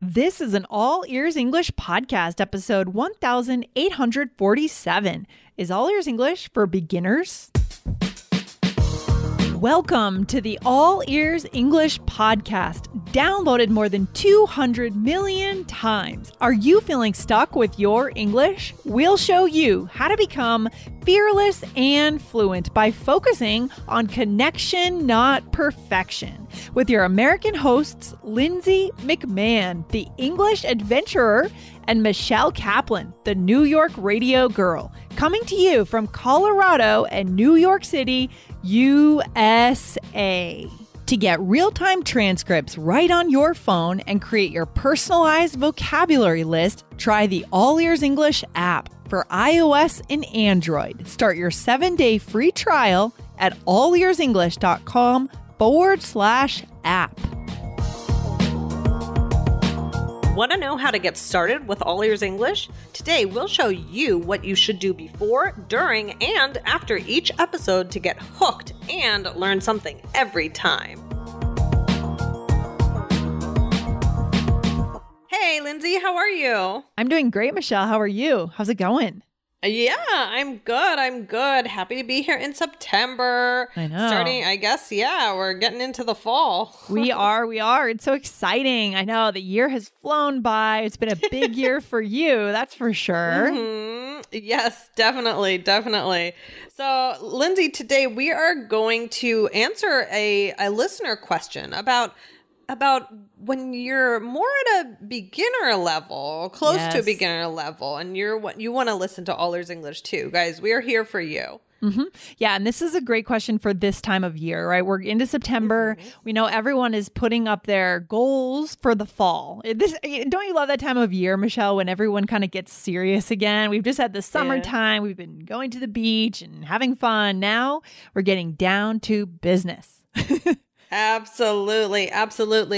This is an All Ears English podcast, episode 1847. Is All Ears English for beginners? Welcome to the All Ears English podcast, downloaded more than 200 million times. Are you feeling stuck with your English? We'll show you how to become fearless and fluent by focusing on connection, not perfection. With your American hosts, Lindsay McMahon, the English adventurer, and Michelle Kaplan, the New York radio girl, coming to you from Colorado and New York City, USA. To get real-time transcripts right on your phone and create your personalized vocabulary list, try the All Ears English app for iOS and Android. Start your 7-day free trial at allearsenglish.com/app. Want to know how to get started with All Ears English? Today, we'll show you what you should do before, during, and after each episode to get hooked and learn something every time. Hey, Lindsay, how are you? I'm doing great, Michelle. How are you? How's it going? Yeah, I'm good. Happy to be here in September. I know. Starting, I guess, we're getting into the fall. We are. It's so exciting. I know the year has flown by. It's been a big year for you. That's for sure. Mm-hmm. Yes, definitely. So, Lindsay, today we are going to answer a listener question about when you're more at a beginner level, close to a beginner level, and you want to listen to All Ears English too. Guys, we are here for you. Mm-hmm. Yeah, and this is a great question for this time of year, right? We're into September. Mm-hmm. We know everyone is putting up their goals for the fall. Don't you love that time of year, Michelle, when everyone kind of gets serious again? We've just had the summertime. We've been going to the beach and having fun. Now we're getting down to business. Absolutely.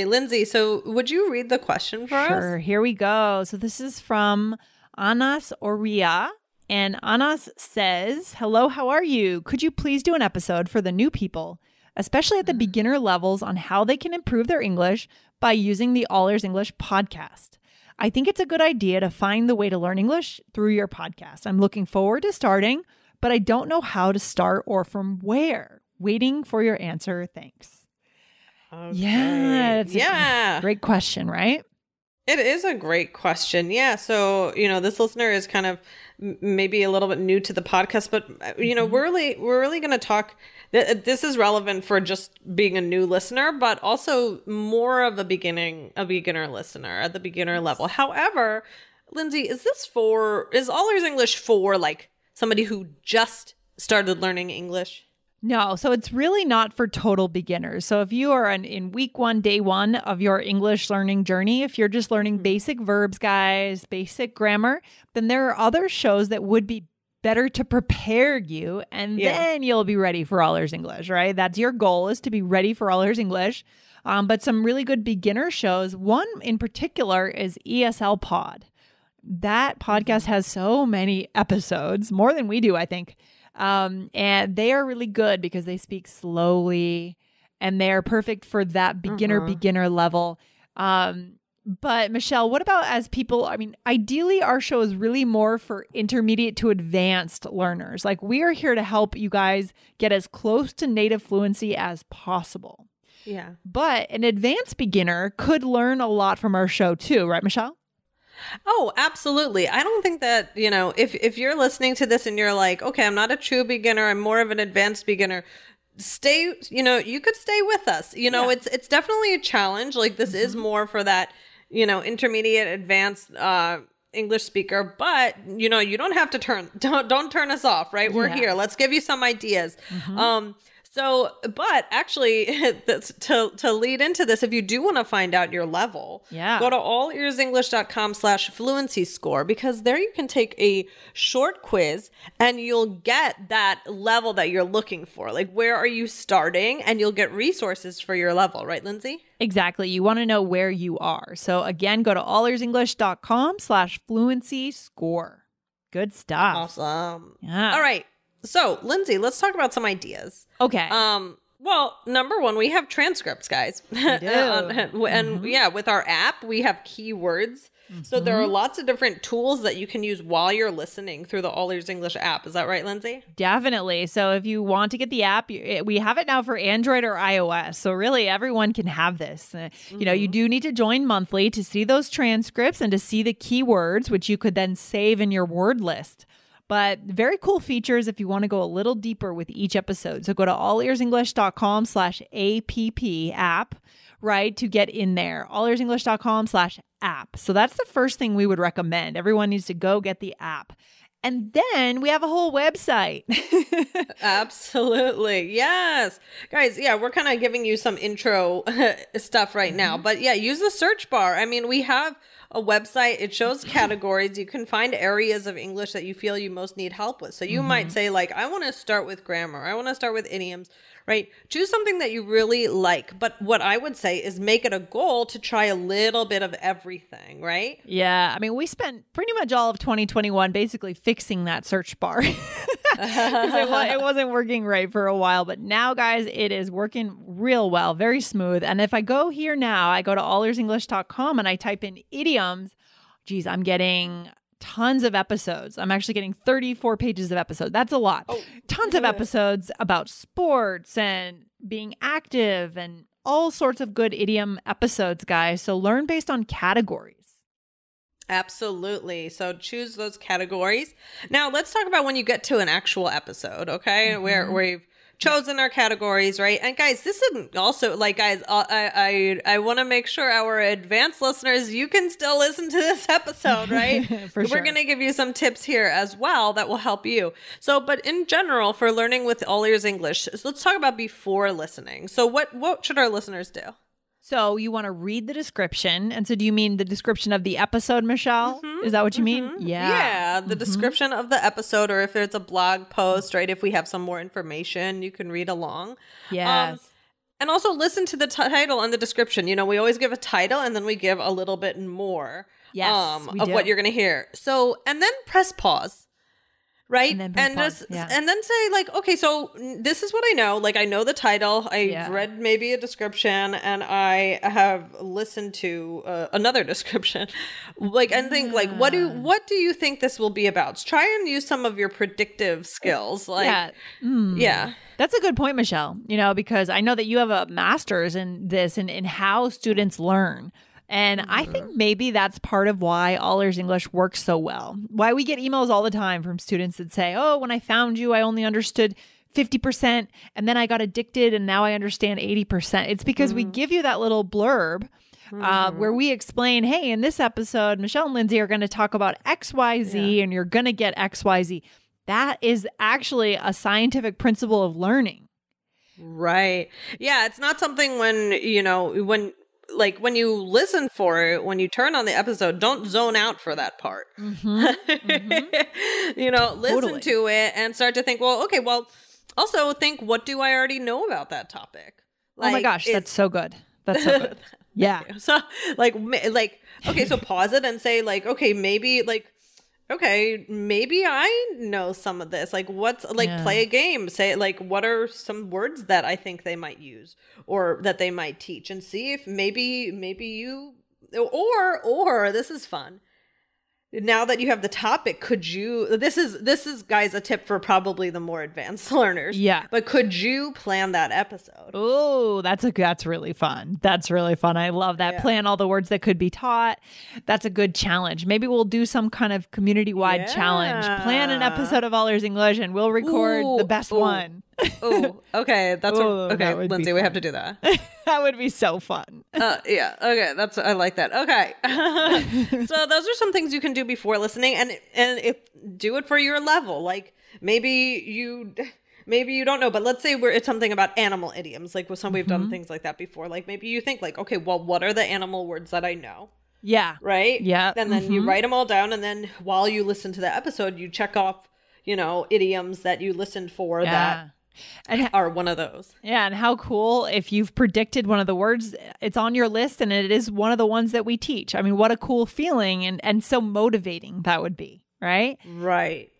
Lindsay, so would you read the question for us? Sure. Here we go. So this is from Anas Oria. And Anas says, hello, how are you? Could you please do an episode for the new people, especially at the beginner levels, on how they can improve their English by using the All Ears English podcast? I think it's a good idea to find the way to learn English through your podcast. I'm looking forward to starting, but I don't know how to start or from where. Waiting for your answer. Thanks. Okay. Yeah, it's a great question, right? It is a great question. Yeah. So, this listener is kind of maybe a little bit new to the podcast, but, we're really going to talk. This is relevant for just being a new listener, but also more of a beginner listener at the beginner level. However, Lindsay, is All Ears English for like somebody who just started learning English? No, so it's really not for total beginners. So if you are in week 1, day 1 of your English learning journey, if you're just learning basic verbs, guys, basic grammar, then there are other shows that would be better to prepare you, and then you'll be ready for All Ears English, right? That's your goal, is to be ready for All Ears English. But some really good beginner shows, one in particular is ESL Pod. That podcast has so many episodes, more than we do, I think. And they are really good because they speak slowly and they're perfect for that beginner level. But Michelle, what about as people, ideally our show is really more for intermediate to advanced learners. Like, we are here to help you guys get as close to native fluency as possible. Yeah. But an advanced beginner could learn a lot from our show too, right, Michelle? Oh, absolutely. I don't think that, if you're listening to this and you're like, okay, I'm not a true beginner, I'm more of an advanced beginner, you could stay with us. It's definitely a challenge. Like, this is more for that, intermediate, advanced English speaker, but you don't have to don't turn us off, right? We're here. Let's give you some ideas. So, but actually, to lead into this, if you do want to find out your level, go to allearsenglish.com/fluency score, because there you can take a short quiz and you'll get that level that you're looking for. Like, where are you starting? And you'll get resources for your level, right, Lindsay? Exactly. You want to know where you are. So again, go to allearsenglish.com/fluency score. Good stuff. Awesome. Yeah. All right. So, Lindsay, let's talk about some ideas. Okay. Well, number one, we have transcripts, guys. And yeah, with our app, we have keywords. So there are lots of different tools that you can use while you're listening through the All Ears English app. Is that right, Lindsay? Definitely. So if you want to get the app, we have it now for Android or iOS. So really everyone can have this. You know, you do need to join monthly to see those transcripts and to see the keywords, which you could then save in your word list. But very cool features if you want to go a little deeper with each episode. So go to allearsenglish.com/app app, right, to get in there. allearsenglish.com/app. So that's the first thing we would recommend. Everyone needs to go get the app. And then we have a whole website. Absolutely. Yes. Guys, yeah, we're kind of giving you some intro stuff right now. But yeah, use the search bar. I mean, we have a website. It shows categories. You can find areas of English that you feel you most need help with. So you might say like, I want to start with grammar. I want to start with idioms, right? Choose something that you really like. But what I would say is make it a goal to try a little bit of everything, right? Yeah. I mean, we spent pretty much all of 2021 basically fixing that search bar. It wasn't working right for a while, but now, guys, it is working real well, very smooth. And if I go here now, I go to allearsenglish.com and I type in idioms. Geez, I'm getting tons of episodes. I'm actually getting 34 pages of episodes. That's a lot. Tons of episodes about sports and being active and all sorts of good idiom episodes, guys. So learn based on categories. Absolutely. So choose those categories. Now let's talk about when you get to an actual episode, okay? Where we've chosen our categories, right? And guys, this isn't also like, guys, I want to make sure our advanced listeners, you can still listen to this episode, right? For sure. We're going to give you some tips here as well that will help you. So, but in general, for learning with All Ears English, so let's talk about before listening. So what should our listeners do? So you want to read the description. And so do you mean the description of the episode, Michelle? Is that what you mean? Yeah. Yeah. The description of the episode, or if it's a blog post, right? If we have some more information, you can read along. Yes. And also listen to the title and the description. You know, we always give a title and then we give a little bit more of what you're going to hear. So, and then press pause. Right. And then say like, okay, so this is what I know. Like, I know the title. I read maybe a description and I have listened to another description. Like, and think like, what do you think this will be about? Try and use some of your predictive skills. Like, yeah. That's a good point, Michelle, you know, because I know that you have a master's in this and in how students learn. And I think maybe that's part of why All Ears English works so well. Why we get emails all the time from students that say, oh, when I found you, I only understood 50% and then I got addicted and now I understand 80%. It's because we give you that little blurb where we explain, hey, in this episode, Michelle and Lindsay are going to talk about XYZ and you're going to get XYZ. That is actually a scientific principle of learning. Right. Yeah. It's not something when you listen for it, when you turn on the episode, don't zone out for that part. You know, listen to it and start to think, well, okay, well, also think, what do I already know about that topic? Like, oh my gosh, that's so good. That's so good. Yeah. So okay, so pause it and say like, okay, maybe I know some of this. Like, play a game. Say, like, what are some words that I think they might use or that they might teach, and see if maybe you, or this is fun. Now that you have the topic, this is guys, a tip for probably the more advanced learners. Yeah. But could you plan that episode? Oh, that's really fun. That's really fun. I love that. Yeah. Plan all the words that could be taught. That's a good challenge. Maybe we'll do some kind of community-wide challenge. Plan an episode of All Ears English and we'll record the best one. Oh, okay. That's okay, Lindsay, we have to do that. That would be so fun. Yeah. Okay. I like that. Okay. So those are some things you can do before listening, and if do it for your level. Like maybe you don't know, but let's say it's something about animal idioms. Like with we've done things like that before. Like maybe you think like, okay, well, what are the animal words that I know? Yeah. Right. Yeah. And then you write them all down, and then while you listen to the episode, you check off, idioms that you listened for that are one of those. Yeah. And how cool if you've predicted one of the words, it's on your list and it is one of the ones that we teach. I mean, what a cool feeling and so motivating that would be, right? Right.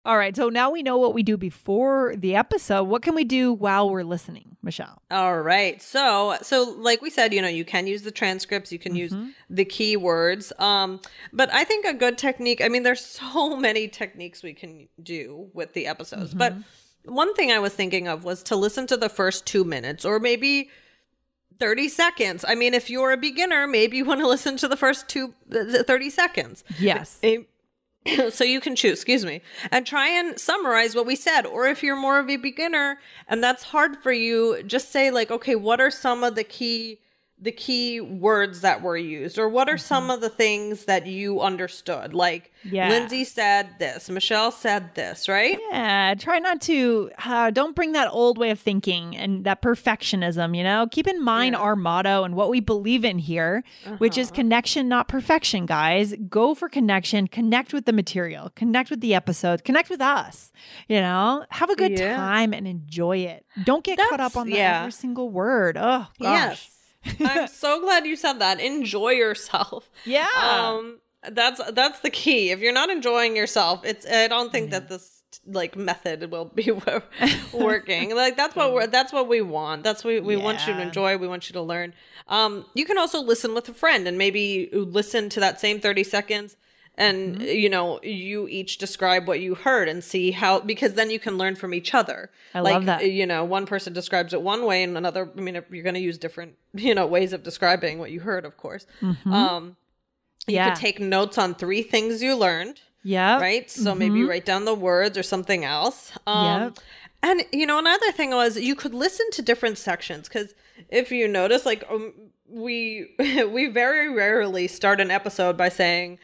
All right. So now we know what we do before the episode. What can we do while we're listening, Michelle? All right. So like we said, you can use the transcripts, you can use the keywords. But I think a good technique, I mean, there's so many techniques we can do with the episodes, but one thing I was thinking of was to listen to the first 2 minutes or maybe 30 seconds. I mean, if you're a beginner, maybe you want to listen to the first 30 seconds. Yes. So you can choose, and try and summarize what we said. Or if you're more of a beginner and that's hard for you, just say like, okay, what are some of the key words that were used? Or what are some of the things that you understood? Like Lindsay said this, Michelle said this, right? Yeah. Try not to, don't bring that old way of thinking and that perfectionism, Keep in mind our motto and what we believe in here, which is connection, not perfection, guys. Go for connection, connect with the material, connect with the episode, connect with us, have a good time and enjoy it. Don't get caught up on every single word. Oh, gosh. Yes. I'm so glad you said that. Enjoy yourself. Yeah. That's the key. If you're not enjoying yourself, I don't think that this like method will be working. Like that's what we want. That's what we want you to enjoy. We want you to learn. You can also listen with a friend and maybe listen to that same 30 seconds and, you each describe what you heard and see how, because then you can learn from each other. I love that. One person describes it one way and another, I mean, you're going to use different, ways of describing what you heard, of course. You could take notes on 3 things you learned. Yeah. Right. So maybe write down the words or something else. And, another thing was you could listen to different sections because if you notice, like we very rarely start an episode by saying,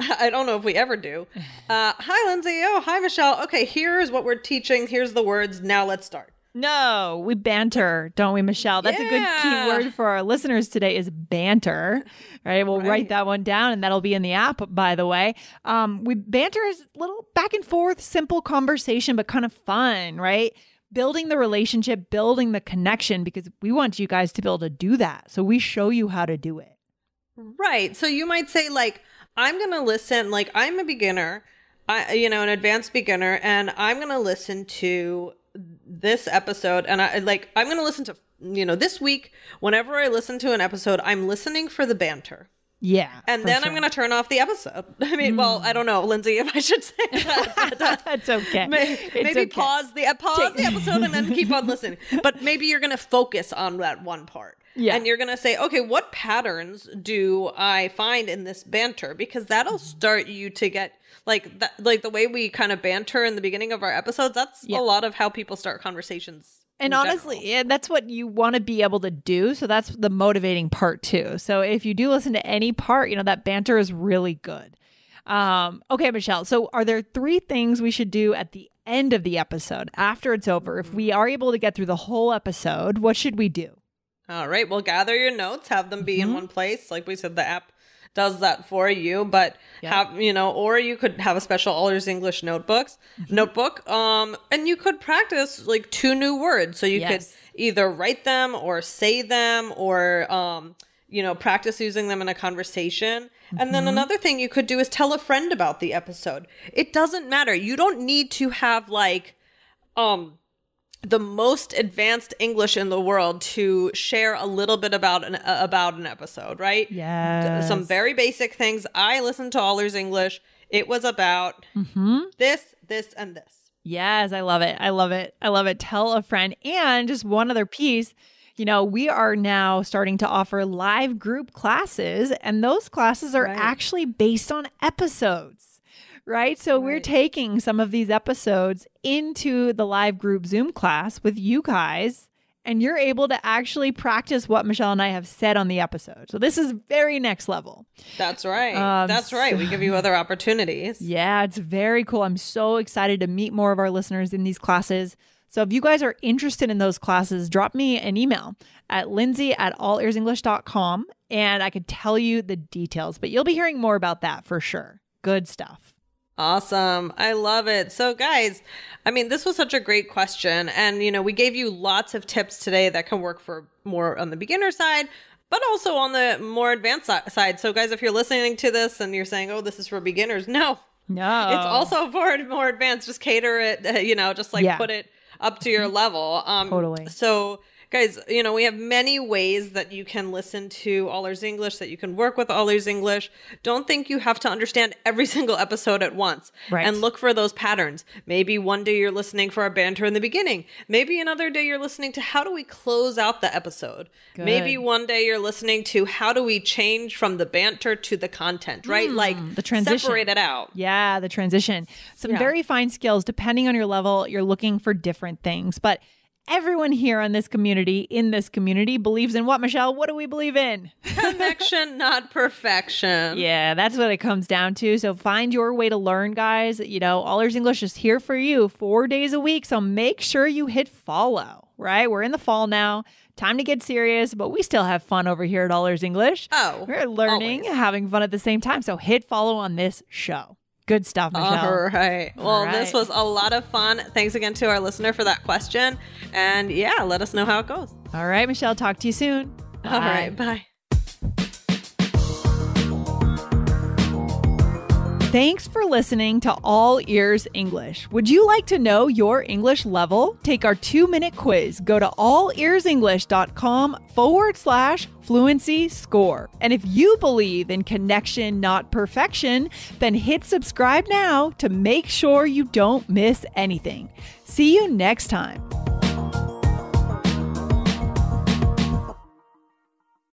I don't know if we ever do. Hi, Lindsay. Oh, hi, Michelle. Okay, here's what we're teaching. Here's the words. Now let's start. No, we banter, don't we, Michelle? That's a good key word for our listeners today is banter. Right? We'll write that one down and that'll be in the app, by the way. We banter is a little back and forth, simple conversation, but kind of fun, right? Building the relationship, building the connection, because we want you guys to be able to do that. So we show you how to do it. Right. So you might say like, I'm going to listen, like I'm a beginner, an advanced beginner, and I'm going to listen to this episode. And I'm going to listen to, this week, whenever I listen to an episode, I'm listening for the banter. Yeah. And then I'm going to turn off the episode. I mean, well, I don't know, Lindsay, if I should say that. That's okay. Maybe pause the episode and then keep on listening. But maybe you're going to focus on that one part. Yeah. And you're going to say, okay, what patterns do I find in this banter? Because that'll start you to get like the way we kind of banter in the beginning of our episodes. That's a lot of how people start conversations. And honestly, that's what you want to be able to do. So that's the motivating part too. So if you do listen to any part, that banter is really good. Okay, Michelle. So are there 3 things we should do at the end of the episode after it's over? If we are able to get through the whole episode, what should we do? All right. Well, gather your notes, have them be in one place. Like we said, the app does that for you, but or you could have a special All Ears English notebook. And you could practice like 2 new words. So you could either write them or say them or, practice using them in a conversation. And then another thing you could do is tell a friend about the episode. It doesn't matter. You don't need to have like, the most advanced English in the world to share a little bit about an episode, right? Yeah. Some very basic things. I listened to All Ears English. It was about this, and this. Yes, I love it. I love it. I love it. Tell a friend. And just one other piece, we are now starting to offer live group classes, and those classes are actually based on episodes. Right. So we're taking some of these episodes into the live group Zoom class with you guys, and you're able to actually practice what Michelle and I have said on the episode. So this is very next level. That's right. That's right. We give you other opportunities. Yeah, it's very cool. I'm so excited to meet more of our listeners in these classes. So if you guys are interested in those classes, drop me an email at lindsay@allearsenglish.com and I could tell you the details, but you'll be hearing more about that for sure. Good stuff. Awesome. I love it. So guys, I mean, this was such a great question. And, we gave you lots of tips today that can work for more on the beginner side, but also on the more advanced side. So guys, if you're listening to this and you're saying, oh, this is for beginners. No, No. It's also for more advanced. Just cater it, just like put it up to your level. Totally. So guys, we have many ways that you can listen to All Ears English, that you can work with All Ears English. Don't think you have to understand every single episode at once. Right. And look for those patterns. Maybe one day you're listening for a banter in the beginning. Maybe another day you're listening to how do we close out the episode. Good. Maybe one day you're listening to how do we change from the banter to the content, right? Like the transition. Separate it out. Yeah, the transition. Some very fine skills. Depending on your level, you're looking for different things. But everyone here in this community believes in what, Michelle? What do we believe in? Connection, not perfection. Yeah, that's what it comes down to. So find your way to learn, guys. All Ears English is here for you 4 days a week. So make sure you hit follow, right? We're in the fall now. Time to get serious, but we still have fun over here at All Ears English. Oh, we're learning, having fun at the same time. So hit follow on this show. Good stuff, Michelle. All right. Well, this was a lot of fun. Thanks again to our listener for that question. And let us know how it goes. All right, Michelle. Talk to you soon. Bye. All right. Bye. Thanks for listening to All Ears English. Would you like to know your English level? Take our 2-minute quiz. Go to allearsenglish.com/fluency score. And if you believe in connection, not perfection, then hit subscribe now to make sure you don't miss anything. See you next time.